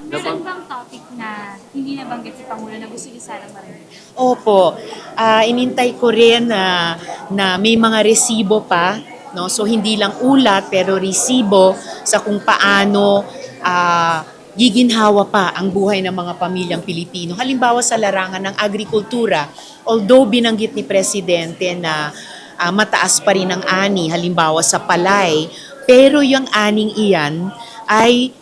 Meron bang topic na hindi nabanggit si Pangulo na gusto niyo sanang marinig? Opo, inintay ko rin na may mga resibo pa, no? So hindi lang ulat pero resibo sa kung paano giginhawa pa ang buhay ng mga pamilyang Pilipino. Halimbawa sa larangan ng agrikultura, although binanggit ni Presidente na mataas pa rin ang ani, halimbawa sa palay, pero yung aning iyan ay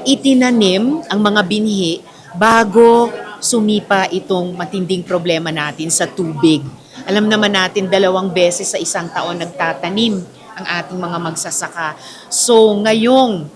itinanim ang mga binhi bago sumipa itong matinding problema natin sa tubig. Alam naman natin 2 beses sa isang taon nagtatanim ang ating mga magsasaka. So ngayong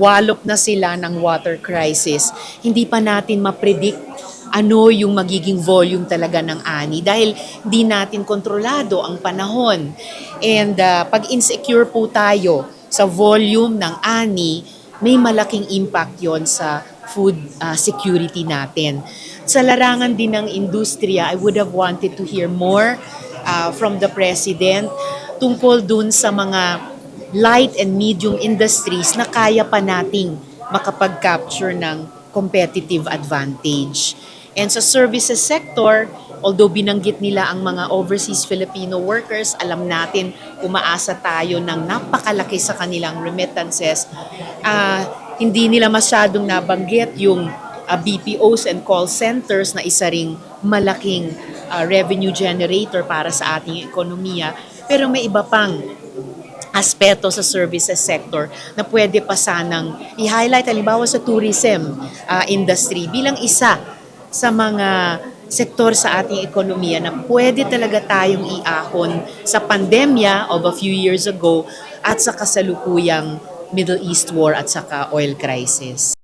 walop na sila ng water crisis, hindi pa natin ma-predict ano yung magiging volume talaga ng ani dahil hindi natin kontrolado ang panahon. And pag insecure po tayo sa volume ng ani, may malaking impact yon sa food security natin. Sa larangan din ng industriya, I would have wanted to hear more from the President tungkol dun sa mga light and medium industries na kaya pa nating makapag-capture ng competitive advantage. And sa services sector, although binanggit nila ang mga overseas Filipino workers, alam natin umaasa tayo ng napakalaki sa kanilang remittances. Hindi nila masyadong nabanggit yung BPOs and call centers na isa ring malaking revenue generator para sa ating ekonomiya. Pero may iba pang aspeto sa services sector na pwede pa sanang i-highlight, halimbawa sa tourism industry bilang isa sa mga sektor sa ating ekonomiya na pwede talaga tayong iahon sa pandemya of a few years ago at sa kasalukuyang Middle East war at saka oil crisis.